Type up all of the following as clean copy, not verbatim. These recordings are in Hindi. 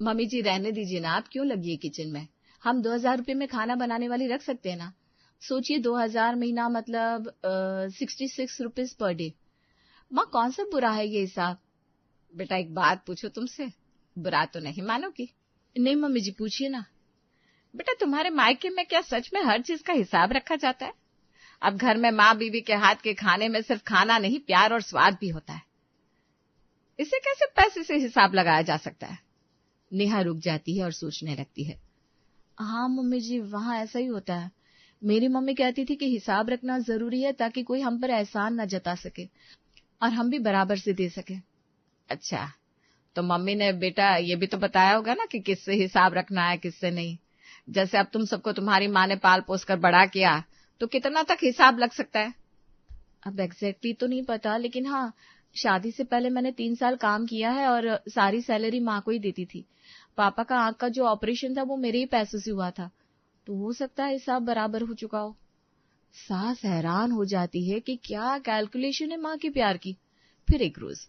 मम्मी जी रहने दीजिए ना, आप क्यों लगी है किचन में? हम 2000 रुपये में खाना बनाने वाली रख सकते हैं ना। सोचिए 2000 महीना मतलब 66 रुपीज पर डे। माँ कौन सा बुरा है ये हिसाब? बेटा एक बात पूछो तुमसे, बुरा तो नहीं मानोगी? नहीं मम्मी जी पूछिए ना। बेटा तुम्हारे मायके में क्या सच में हर चीज का हिसाब रखा जाता है? अब घर में माँ बीवी के हाथ के खाने में सिर्फ खाना नहीं, प्यार और स्वाद भी होता है। इसे कैसे पैसे से हिसाब लगाया जा सकता है? नेहा रुक जाती है और सोचने लगती है। हाँ मम्मी जी, वहां ऐसा ही होता है। मेरी मम्मी कहती थी कि हिसाब रखना जरूरी है ताकि कोई हम पर एहसान न जता सके और हम भी बराबर से दे सके। अच्छा, तो मम्मी ने बेटा ये भी तो बताया होगा ना कि किससे हिसाब रखना है किससे नहीं। जैसे अब तुम सबको तुम्हारी माँ ने पाल पोस कर बड़ा किया, तो कितना तक हिसाब लग सकता है? अब एग्जैक्टली तो नहीं पता, लेकिन हाँ, शादी से पहले मैंने 3 साल काम किया है और सारी सैलरी माँ को ही देती थी। पापा का आंख का जो ऑपरेशन था वो मेरे ही पैसों से हुआ था, तो हो सकता है हिसाब बराबर हो चुका हो। सास हैरान हो जाती है कि क्या कैलकुलेशन है माँ के प्यार की। फिर एक रोज,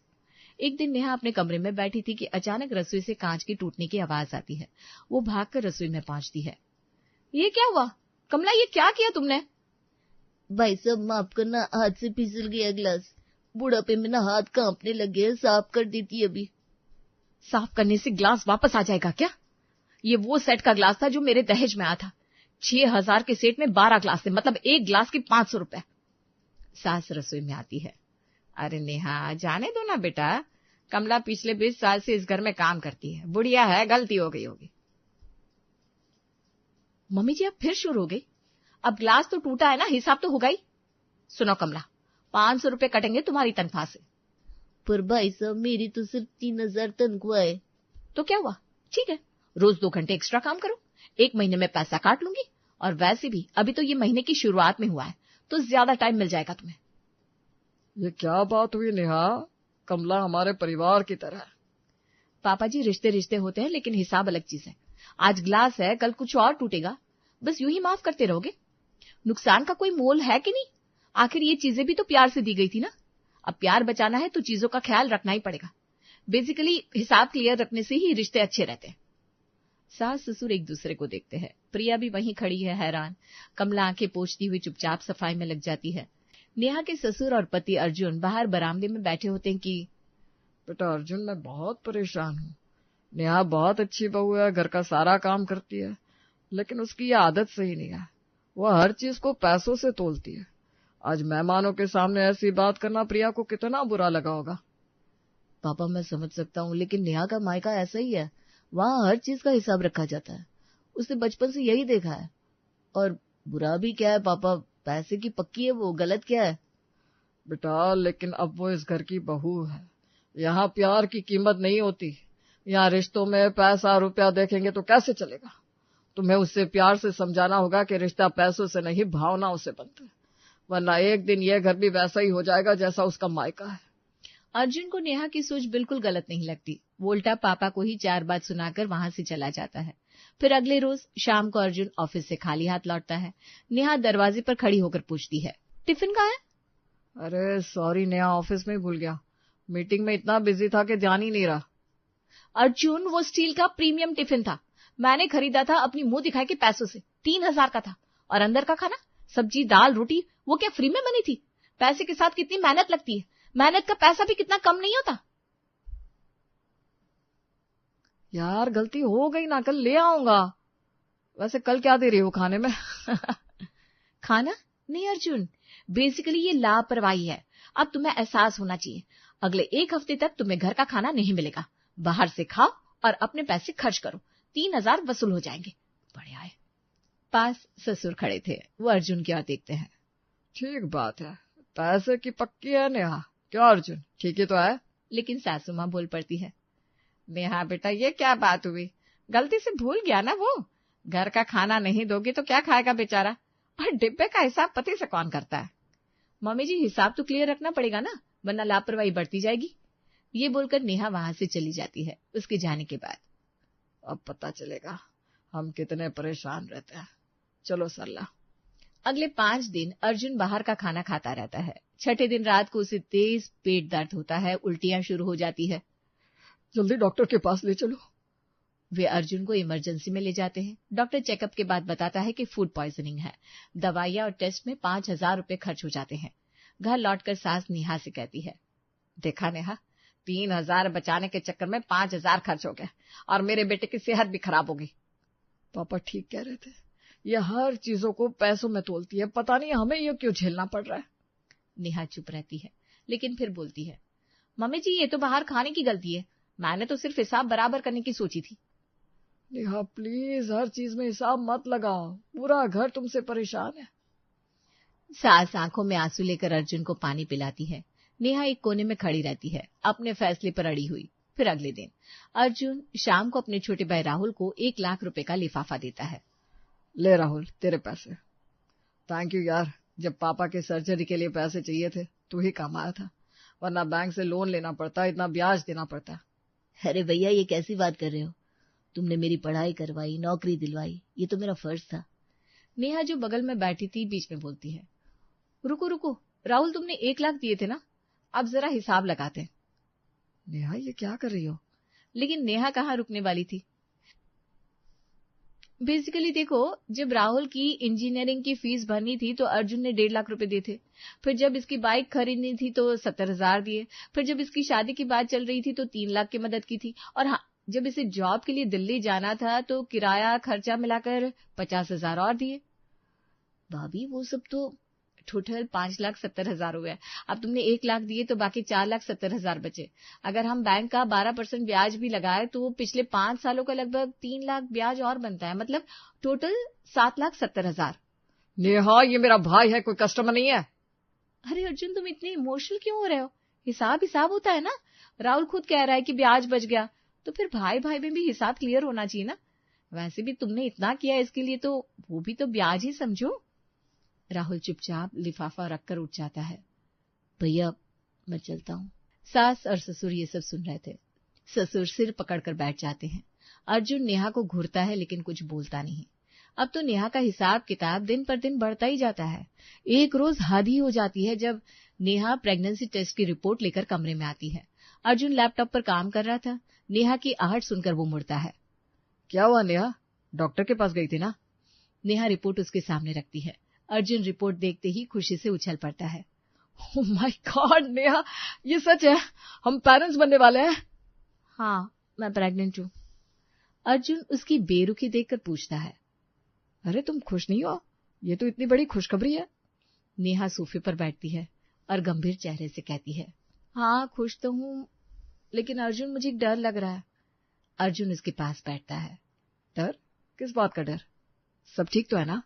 एक दिन नेहा अपने कमरे में बैठी थी कि अचानक रसोई से कांच के टूटने की आवाज आती है। वो भागकर रसोई में पहुंचती है। ये क्या हुआ कमला, ये क्या किया तुमने? भाई साहब माफ करना, हाथ से फिसल गया गिलास। बुढ़ापे में ना हाथ कांपने लगे हैं, साफ कर देती अभी। साफ करने से ग्लास वापस आ जाएगा क्या? ये वो सेट का ग्लास था जो मेरे दहेज में आया था। 6000 के सेट में 12 ग्लास थे, मतलब एक ग्लास के 500 रुपए। सास रसोई में आती है। अरे नेहा जाने दो ना बेटा, कमला पिछले 20 साल से इस घर में काम करती है, बुढ़िया है, गलती हो गई होगी। मम्मी जी अब फिर शुरू हो गई। अब ग्लास तो टूटा है ना, हिसाब तो होगा ही। सुनो कमला, 500 रुपए कटेंगे तुम्हारी तनख्वाह से। पर भाई साहब मेरी तो सिर्फ 3000 तनख्वाह है। तो क्या हुआ, ठीक है, रोज 2 घंटे एक्स्ट्रा काम करो, 1 महीने में पैसा काट लूंगी। और वैसे भी अभी तो ये महीने की शुरुआत में हुआ है, तो ज्यादा टाइम मिल जाएगा तुम्हें। ये क्या बात हुई नेहा? कमला हमारे परिवार की तरह है। पापा जी रिश्ते रिश्ते होते हैं, लेकिन हिसाब अलग चीज है। आज ग्लास है, कल कुछ और टूटेगा, बस यूं ही माफ करते रहोगे। नुकसान का कोई मोल है कि नहीं? आखिर ये चीजें भी तो प्यार से दी गई थी ना। अब प्यार बचाना है तो चीजों का ख्याल रखना ही पड़ेगा। बेसिकली हिसाब क्लियर रखने से ही रिश्ते अच्छे रहते हैं। सास ससुर एक दूसरे को देखते हैं। प्रिया भी वहीं खड़ी है हैरान। कमला आंखें पोंछती हुई चुपचाप सफाई में लग जाती है। नेहा के ससुर और पति अर्जुन बाहर बरामदे में बैठे होते हैं कि बेटा अर्जुन, मैं बहुत परेशान हूँ। नेहा बहुत अच्छी बहू है, घर का सारा काम करती है, लेकिन उसकी ये आदत सही नहीं है। वह हर चीज को पैसों से तोलती है। आज मेहमानों के सामने ऐसी बात करना प्रिया को कितना बुरा लगा होगा। पापा मैं समझ सकता हूँ, लेकिन नेहा का मायका ऐसा ही है, वहाँ हर चीज का हिसाब रखा जाता है। उसने बचपन से यही देखा है। और बुरा भी क्या है पापा, पैसे की पक्की है वो, गलत क्या है? बेटा लेकिन अब वो इस घर की बहू है। यहाँ प्यार की कीमत नहीं होती। यहाँ रिश्तों में पैसा रुपया देखेंगे तो कैसे चलेगा? तुम्हें उससे प्यार से समझाना होगा कि रिश्ता पैसों से नहीं भावनाओं से बनता है, वरना एक दिन ये घर भी वैसा ही हो जाएगा जैसा उसका मायका है। अर्जुन को नेहा की सोच बिल्कुल गलत नहीं लगती। वो उल्टा पापा को ही 4 बात सुनाकर वहां से चला जाता है। फिर अगले रोज शाम को अर्जुन ऑफिस से खाली हाथ लौटता है। नेहा दरवाजे पर खड़ी होकर पूछती है, टिफिन कहाँ है? अरे सॉरी नेहा, ऑफिस में ही भूल गया। मीटिंग में इतना बिजी था कि ध्यान ही नहीं रहा। अर्जुन वो स्टील का प्रीमियम टिफिन था, मैंने खरीदा था अपनी मुंह दिखाई के पैसों से। 3000 का था। और अंदर का खाना, सब्जी दाल रोटी, वो क्या फ्री में बनी थी? पैसे के साथ कितनी मेहनत लगती है, मेहनत का पैसा भी कितना कम नहीं होता। यार गलती हो गई ना, कल ले आऊंगा। वैसे कल क्या दे रही हो खाने में? खाना नहीं अर्जुन, बेसिकली ये लापरवाही है। अब तुम्हें एहसास होना चाहिए, अगले 1 हफ्ते तक तुम्हें घर का खाना नहीं मिलेगा। बाहर से खाओ और अपने पैसे खर्च करो, 3000 वसूल हो जाएंगे। बढ़िया है। पास ससुर खड़े थे, वो अर्जुन की ओर देखते हैं। ठीक बात है, पैसे की पक्की है नेहा। क्या अर्जुन, ठीक ही तो है? लेकिन सासू माँ बोल पड़ती है, नेहा बेटा ये क्या बात हुई, गलती से भूल गया ना वो। घर का खाना नहीं दोगी तो क्या खाएगा बेचारा, और डिब्बे का हिसाब पति से कौन करता है? मम्मी जी हिसाब तो क्लियर रखना पड़ेगा ना, वरना लापरवाही बढ़ती जाएगी। ये बोलकर नेहा वहां से चली जाती है। उसके जाने के बाद अब पता चलेगा हम कितने परेशान रहते हैं। चलो सरला। अगले 5 दिन अर्जुन बाहर का खाना खाता रहता है। 6ठे दिन रात को उसे तेज पेट दर्द होता है, उल्टियां शुरू हो जाती है। जल्दी डॉक्टर के पास ले चलो। वे अर्जुन को इमरजेंसी में ले जाते हैं। डॉक्टर चेकअप के बाद बताता है कि फूड पॉइजनिंग है। दवाइयां और टेस्ट में 5,000 रुपए खर्च हो जाते हैं। घर लौटकर सास नेहा से कहती है, देखा नेहा, 3,000 बचाने के चक्कर में 5,000 खर्च हो गया और मेरे बेटे की सेहत भी खराब होगी। पापा ठीक कह रहे थे, ये हर चीजों को पैसों में तोलती है, पता नहीं हमें ये क्यों झेलना पड़ रहा है। नेहा चुप रहती है, लेकिन फिर बोलती है, मम्मी जी ये तो बाहर खाने की गलती है, मैंने तो सिर्फ हिसाब बराबर करने की सोची थी। नेहा प्लीज हर चीज में हिसाब मत लगाओ, पूरा घर तुमसे परेशान है। सास आंखों में आंसू लेकर अर्जुन को पानी पिलाती है। नेहा एक कोने में खड़ी रहती है, अपने फैसले पर अड़ी हुई। फिर अगले दिन अर्जुन शाम को अपने छोटे भाई राहुल को 1 लाख रुपए का लिफाफा देता है। ले राहुल, तेरे पैसे। थैंक यू यार, जब पापा के सर्जरी के लिए पैसे चाहिए थे तू ही काम आया था, वरना बैंक से लोन लेना पड़ता, इतना ब्याज देना पड़ता। अरे भैया ये कैसी बात कर रहे हो, तुमने मेरी पढ़ाई करवाई, नौकरी दिलवाई, ये तो मेरा फर्ज था। नेहा जो बगल में बैठी थी बीच में बोलती है, रुको रुको राहुल, तुमने 1 लाख दिए थे ना, अब जरा हिसाब लगाते हैं। नेहा ये क्या कर रही हो? लेकिन नेहा कहाँ रुकने वाली थी। बेसिकली देखो, जब राहुल की इंजीनियरिंग की फीस भरनी थी तो अर्जुन ने 1.5 लाख रुपए दिए थे। फिर जब इसकी बाइक खरीदनी थी तो 70,000 दिए। फिर जब इसकी शादी की बात चल रही थी तो 3 लाख की मदद की थी। और हाँ, जब इसे जॉब के लिए दिल्ली जाना था तो किराया खर्चा मिलाकर 50,000 और दिए। भाभी वो सब तो टोटल 5,70,000 हुए। अब तुमने 1 लाख दिए तो बाकी 4,70,000 बचे। अगर हम बैंक का 12% ब्याज भी लगाए तो पिछले 5 सालों का लगभग 3 लाख ब्याज और बनता है, मतलब टोटल 7,70,000। नेहा ये मेरा भाई है, कोई कस्टमर नहीं है। अरे अर्जुन, तुम इतने इमोशनल क्यों हो रहे हो? हिसाब होता है ना। राहुल खुद कह रहा है कि ब्याज बच गया, तो फिर भाई भाई में भी हिसाब क्लियर होना चाहिए ना। वैसे भी तुमने इतना किया इसके लिए, तो वो भी तो ब्याज ही समझो। राहुल चुपचाप लिफाफा रखकर उठ जाता है। भैया मैं चलता हूँ। सास और ससुर ये सब सुन रहे थे। ससुर सिर पकड़कर बैठ जाते हैं। अर्जुन नेहा को घूरता है लेकिन कुछ बोलता नहीं। अब तो नेहा का हिसाब किताब दिन पर दिन बढ़ता ही जाता है। एक रोज हद ही हो जाती है जब नेहा प्रेगनेंसी टेस्ट की रिपोर्ट लेकर कमरे में आती है। अर्जुन लैपटॉप पर काम कर रहा था। नेहा की आहट सुनकर वो मुड़ता है। क्या हुआ नेहा, डॉक्टर के पास गई थी ना? नेहा रिपोर्ट उसके सामने रखती है। अर्जुन रिपोर्ट देखते ही खुशी से उछल पड़ता है। ओह माय गॉड नेहा, ये सच है, हम पेरेंट्स बनने वाले हैं। हाँ, मैं प्रेग्नेंट हूँ। अर्जुन उसकी बेरुखी देखकर पूछता है, अरे तुम खुश नहीं हो? ये तो इतनी बड़ी खुशखबरी है। नेहा सोफे पर बैठती है और गंभीर चेहरे से कहती है, हाँ खुश तो हूँ, लेकिन अर्जुन मुझे डर लग रहा है। अर्जुन उसके पास बैठता है। डर? किस बात का डर? सब ठीक तो है ना?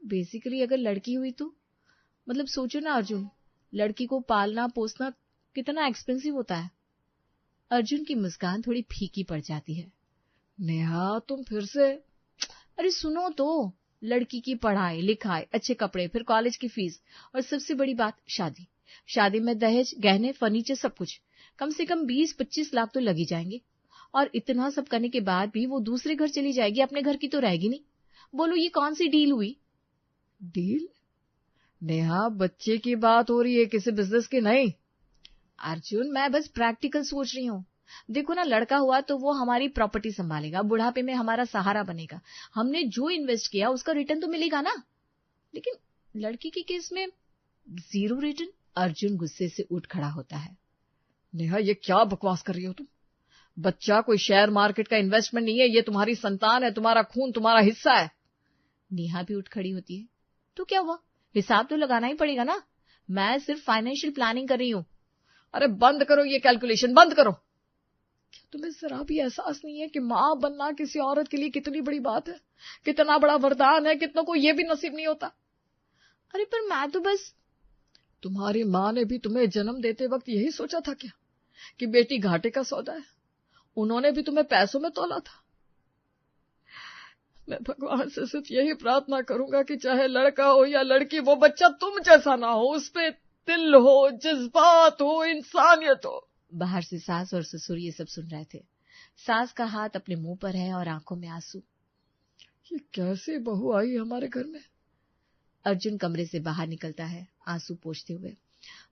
बेसिकली अगर लड़की हुई तो, मतलब सोचो ना अर्जुन, लड़की को पालना पोसना कितना एक्सपेंसिव होता है। अर्जुन की मुस्कान थोड़ी फीकी पड़ जाती है। नेहा तुम फिर से? अरे सुनो तो, लड़की की पढ़ाई लिखाई, अच्छे कपड़े, फिर कॉलेज की फीस, और सबसे बड़ी बात शादी। शादी में दहेज, गहने, फर्नीचर, सब कुछ कम से कम 20-25 लाख तो लगी जाएंगे। और इतना सब करने के बाद भी वो दूसरे घर चली जाएगी, अपने घर की तो रहेगी नहीं। बोलो ये कौन सी डील हुई? डील? नेहा बच्चे की बात हो रही है, किसी बिजनेस की नहीं। अर्जुन मैं बस प्रैक्टिकल सोच रही हूँ। देखो ना, लड़का हुआ तो वो हमारी प्रॉपर्टी संभालेगा, बुढ़ापे में हमारा सहारा बनेगा। हमने जो इन्वेस्ट किया उसका रिटर्न तो मिलेगा ना। लेकिन लड़की के केस में 0 रिटर्न। अर्जुन गुस्से से उठ खड़ा होता है। नेहा ये क्या बकवास कर रही हो तुम? बच्चा कोई शेयर मार्केट का इन्वेस्टमेंट नहीं है, ये तुम्हारी संतान है, तुम्हारा खून, तुम्हारा हिस्सा है। नेहा भी उठ खड़ी होती है। तो क्या हुआ, हिसाब तो लगाना ही पड़ेगा ना। मैं सिर्फ फाइनेंशियल प्लानिंग कर रही हूँ। अरे बंद करो ये कैलकुलेशन, बंद करो। क्या तुम्हें जरा भी एहसास नहीं है कि माँ बनना किसी औरत के लिए कितनी बड़ी बात है, कितना बड़ा वरदान है, कितनों को ये भी नसीब नहीं होता। अरे पर मैं तो बस। तुम्हारी माँ ने भी तुम्हें जन्म देते वक्त यही सोचा था क्या कि बेटी घाटे का सौदा है? उन्होंने भी तुम्हें पैसों में तोला था। मैं भगवान से सिर्फ यही प्रार्थना करूंगा कि चाहे लड़का हो या लड़की, वो बच्चा तुम जैसा ना हो, उसपे दिल हो, जज्बात हो, इंसानियत हो। बाहर से सास और ससुर ये सब सुन रहे थे। सास का हाथ अपने मुंह पर है और आंखों में आंसू। ये कैसे बहू आई हमारे घर में? अर्जुन कमरे से बाहर निकलता है आंसू पोंछते हुए।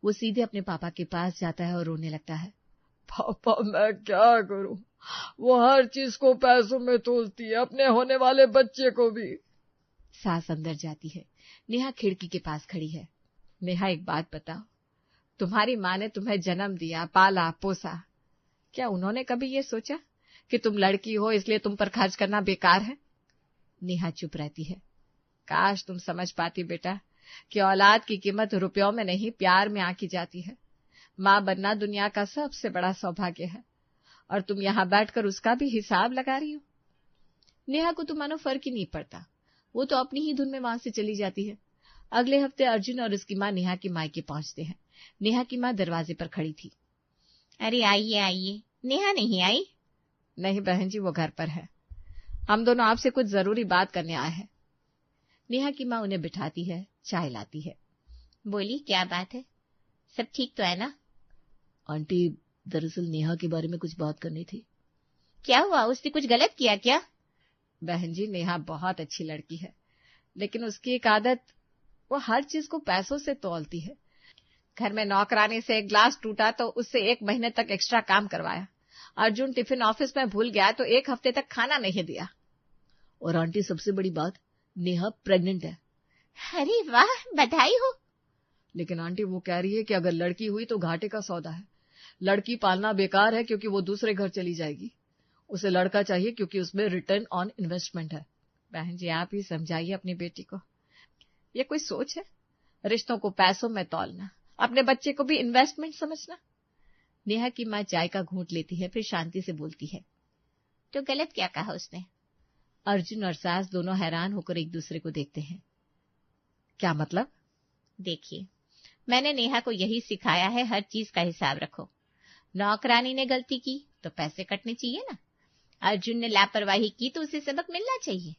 वो सीधे अपने पापा के पास जाता है और रोने लगता है। पापा मैं क्या करूं, वो हर चीज को पैसों में तोलती है, अपने होने वाले बच्चे को भी। सास अंदर जाती है। नेहा खिड़की के पास खड़ी है। नेहा एक बात बताओ, तुम्हारी माँ ने तुम्हें जन्म दिया, पाला पोसा, क्या उन्होंने कभी ये सोचा कि तुम लड़की हो इसलिए तुम पर खर्च करना बेकार है? नेहा चुप रहती है। काश तुम समझ पाती बेटा कि औलाद की कीमत रुपयों में नहीं प्यार में आंकी जाती है। माँ बनना दुनिया का सबसे बड़ा सौभाग्य है और तुम यहाँ बैठकर उसका भी हिसाब लगा रही हो। नेहा को तो मानो फर्क ही नहीं पड़ता, वो तो अपनी ही धुन में वहां से चली जाती है। अगले हफ्ते अर्जुन और उसकी माँ नेहा के मायके पहुंचते हैं। नेहा की माँ दरवाजे पर खड़ी थी। अरे आइए आइए, नेहा नहीं आई? नहीं बहन जी, वो घर पर है। हम दोनों आपसे कुछ जरूरी बात करने आए हैं। नेहा की माँ उन्हें बिठाती है, चाय लाती है। बोली, क्या बात है? सब ठीक तो है ना? आंटी, दरअसल नेहा के बारे में कुछ बात करनी थी। क्या हुआ, उसने कुछ गलत किया क्या? बहन जी, नेहा बहुत अच्छी लड़की है, लेकिन उसकी एक आदत, वो हर चीज को पैसों से तौलती है। घर में नौकरानी से एक ग्लास टूटा तो उससे 1 महीने तक एक्स्ट्रा काम करवाया। अर्जुन टिफिन ऑफिस में भूल गया तो 1 हफ्ते तक खाना नहीं दिया। और आंटी, सबसे बड़ी बात, नेहा प्रेग्नेंट है। अरे वाह, बधाई हो। लेकिन आंटी, वो कह रही है कि अगर लड़की हुई तो घाटे का सौदा है। लड़की पालना बेकार है क्योंकि वो दूसरे घर चली जाएगी। उसे लड़का चाहिए क्योंकि उसमें रिटर्न ऑन इन्वेस्टमेंट है। बहन जी, आप ही समझाइए अपनी बेटी को। ये कोई सोच है? रिश्तों को पैसों में तौलना, अपने बच्चे को भी इन्वेस्टमेंट समझना। नेहा की माँ चाय का घूंट लेती है, फिर शांति से बोलती है। तो गलत क्या कहा उसने? अर्जुन और सास दोनों हैरान होकर एक दूसरे को देखते हैं। क्या मतलब? देखिए, मैंने नेहा को यही सिखाया है, हर चीज का हिसाब रखो। नौकरानी ने गलती की तो पैसे कटने चाहिए ना। अर्जुन ने लापरवाही की तो उसे सबक मिलना चाहिए।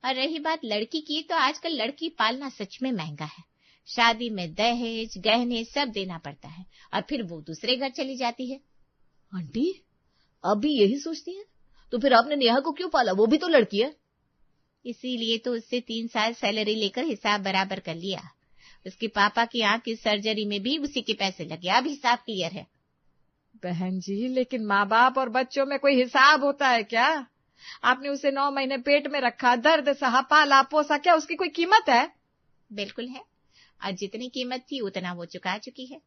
और रही बात लड़की की, तो आजकल लड़की पालना सच में महंगा है। शादी में दहेज, गहने सब देना पड़ता है और फिर वो दूसरे घर चली जाती है। आंटी, आप भी यही सोचती हैं? तो फिर आपने नेहा को क्यों पाला? वो भी तो लड़की है। इसीलिए तो उससे 3 साल सैलरी लेकर हिसाब बराबर कर लिया। उसके पापा की आंख की सर्जरी में भी उसी के पैसे लगे। अब हिसाब क्लियर है। बहन जी, लेकिन माँ बाप और बच्चों में कोई हिसाब होता है क्या? आपने उसे 9 महीने पेट में रखा, दर्द सहा, पाला पोसा, क्या उसकी कोई कीमत है? बिल्कुल है, और जितनी कीमत थी उतना वो चुका चुकी है।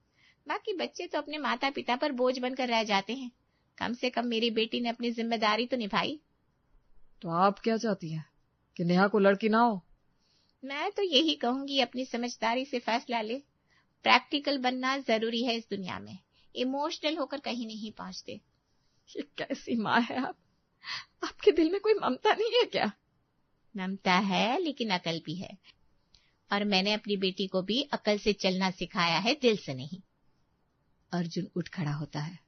बाकी बच्चे तो अपने माता पिता पर बोझ बनकर रह जाते हैं। कम से कम मेरी बेटी ने अपनी जिम्मेदारी तो निभाई। तो आप क्या चाहती हैं, कि नेहा को लड़की ना हो? मैं तो यही कहूंगी, अपनी समझदारी से फैसला ले। प्रैक्टिकल बनना जरूरी है इस दुनिया में। इमोशनल होकर कहीं नहीं पहुंचते। ये कैसी माँ है आप? आपके दिल में कोई ममता नहीं है क्या? ममता है, लेकिन अकल भी है। और मैंने अपनी बेटी को भी अकल से चलना सिखाया है, दिल से नहीं। अर्जुन उठ खड़ा होता है।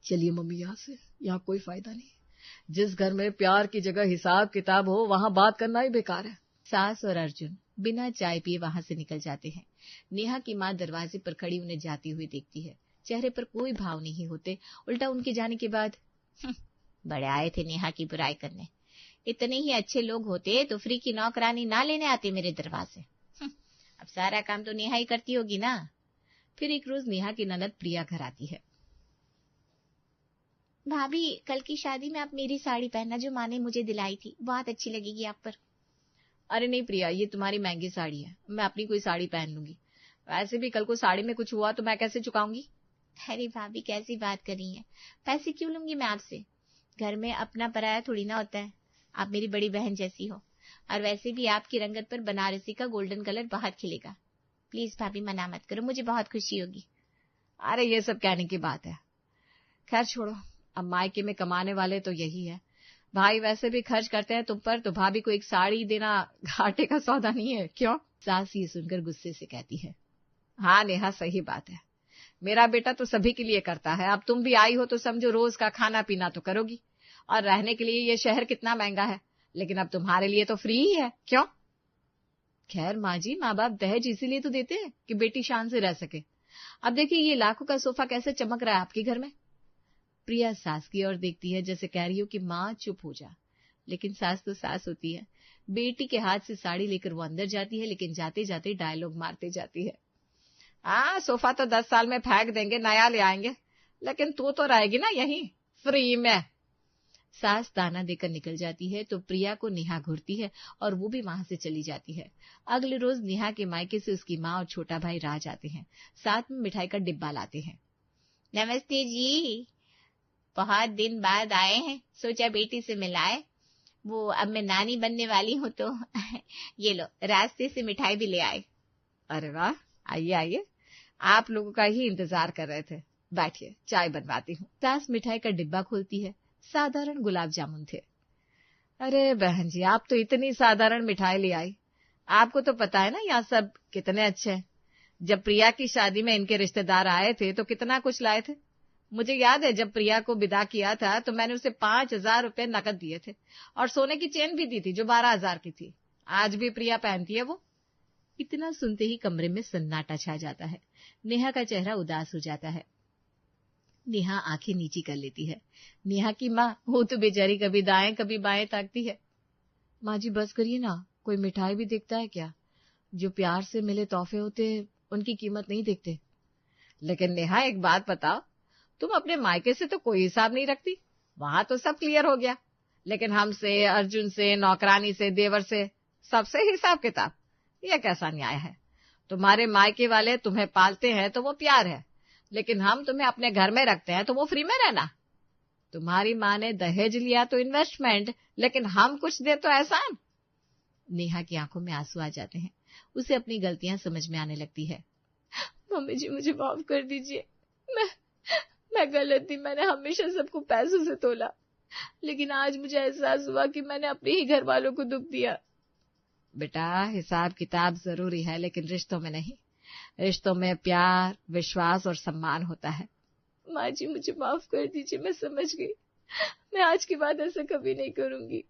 चलिए मम्मी, यहाँ कोई फायदा नहीं। जिस घर में प्यार की जगह हिसाब किताब हो, वहाँ बात करना ही बेकार है। सास और अर्जुन बिना चाय पिए वहां से निकल जाते हैं। नेहा की माँ दरवाजे पर खड़ी उन्हें जाती हुई देखती है। चेहरे पर कोई भाव नहीं होते, उल्टा उनके जाने के बाद, बड़े आए थे नेहा की बुराई करने। इतने ही अच्छे लोग होते तो फ्री की नौकरानी ना लेने आते मेरे दरवाजे। अब सारा काम तो नेहा ही करती होगी ना। फिर एक रोज नेहा की ननद प्रिया घर आती है। भाभी, कल की शादी में आप मेरी साड़ी पहनना जो माँ ने मुझे दिलाई थी, बहुत अच्छी लगेगी आप पर। अरे नहीं प्रिया, ये तुम्हारी महंगी साड़ी है, मैं अपनी कोई साड़ी पहन लूंगी। वैसे भी कल को साड़ी में कुछ हुआ तो मैं कैसे चुकाऊंगी? अरे भाभी, कैसी बात कर रही हैं? पैसे क्यों लूंगी मैं आपसे? घर में अपना पराया थोड़ी ना होता है। आप मेरी बड़ी बहन जैसी हो, और वैसे भी आपकी रंगत पर बनारसी का गोल्डन कलर बहुत खिलेगा। प्लीज भाभी, मना मत करो, मुझे बहुत खुशी होगी। अरे ये सब कहने की बात है, खैर छोड़ो। अब मायके में कमाने वाले तो यही है। भाई वैसे भी खर्च करते हैं तुम पर, तो भाभी को एक साड़ी देना घाटे का सौदा नहीं है, क्यों? सास ये सुनकर गुस्से से कहती है। हाँ नेहा, सही बात है। मेरा बेटा तो सभी के लिए करता है। अब तुम भी आई हो तो समझो रोज का खाना पीना तो करोगी। और रहने के लिए ये शहर कितना महंगा है, लेकिन अब तुम्हारे लिए तो फ्री ही है, क्यों? खैर माँ जी, माँ बाप दहेज इसीलिए तो देते हैं कि बेटी शान से रह सके। अब देखिए ये लाखों का सोफा कैसे चमक रहा है आपके घर में। प्रिया सास की ओर देखती है, जैसे कह रही हो कि माँ चुप हो जा। लेकिन सास तो सास होती है। बेटी के हाथ से साड़ी लेकर वो अंदर जाती है, लेकिन जाते जाते डायलॉग मारते जाती है। हाँ, सोफा तो 10 साल में फेंक देंगे, नया ले आएंगे। लेकिन तू तो रहेगी ना यहीं फ्री में। सास ताना देकर निकल जाती है तो प्रिया को नेहा घूरती है और वो भी वहां से चली जाती है। अगले रोज नेहा के मायके से उसकी माँ और छोटा भाई राज आते हैं, साथ में मिठाई का डिब्बा लाते हैं। नमस्ते जी, बहुत दिन बाद आए हैं, सोचा बेटी से मिलाए। वो अब मैं नानी बनने वाली हूँ तो ये लो, रास्ते से मिठाई भी ले आए। अरे वाह, आइए आइए, आप लोगों का ही इंतजार कर रहे थे, बैठिए चाय बनवाती हूँ। सास मिठाई का डिब्बा खोलती है, साधारण गुलाब जामुन थे। अरे बहन जी, आप तो इतनी साधारण मिठाई ले आई, आपको तो पता है ना यहाँ सब कितने अच्छे हैं। जब प्रिया की शादी में इनके रिश्तेदार आए थे तो कितना कुछ लाए थे। मुझे याद है जब प्रिया को विदा किया था तो मैंने उसे 5,000 रुपए नकद दिए थे और सोने की चेन भी दी थी जो 12,000 की थी। आज भी प्रिया पहनती है वो। इतना सुनते ही कमरे में सन्नाटा छा जाता है। नेहा का चेहरा उदास हो जाता है। नेहा आंखें नीची कर लेती है। नेहा की माँ वो तो बेचारी कभी दाएं कभी बाएं ताकती है। माँ जी बस करिए ना, कोई मिठाई भी देखता है क्या? जो प्यार से मिले तोहफे होते उनकी कीमत नहीं देखते। लेकिन नेहा एक बात बताओ, तुम अपने मायके से तो कोई हिसाब नहीं रखती, वहां तो सब क्लियर हो गया, लेकिन हमसे, अर्जुन से, नौकरानी से, देवर से, सबसे हिसाब किताब, यह कैसा न्याय है? तुम्हारे मायके वाले तुम्हें पालते हैं तो वो प्यार है, लेकिन हम तुम्हें अपने घर में रखते हैं तो वो फ्री में रहना। तुम्हारी माँ ने दहेज लिया तो इन्वेस्टमेंट, लेकिन हम कुछ दे तो एहसान। नेहा की आंखों में आंसू आ जाते हैं। उसे अपनी गलतियां समझ में आने लगती है। मम्मी जी मुझे माफ कर दीजिए, मैं गलत थी, मैंने हमेशा सबको पैसों से तोला, लेकिन आज मुझे एहसास हुआ कि मैंने अपने ही घर वालों को दुख दिया। बेटा, हिसाब किताब जरूरी है लेकिन रिश्तों में नहीं। रिश्तों में प्यार, विश्वास और सम्मान होता है। माँ जी मुझे माफ कर दीजिए, मैं समझ गई, मैं आज के बाद ऐसा कभी नहीं करूंगी।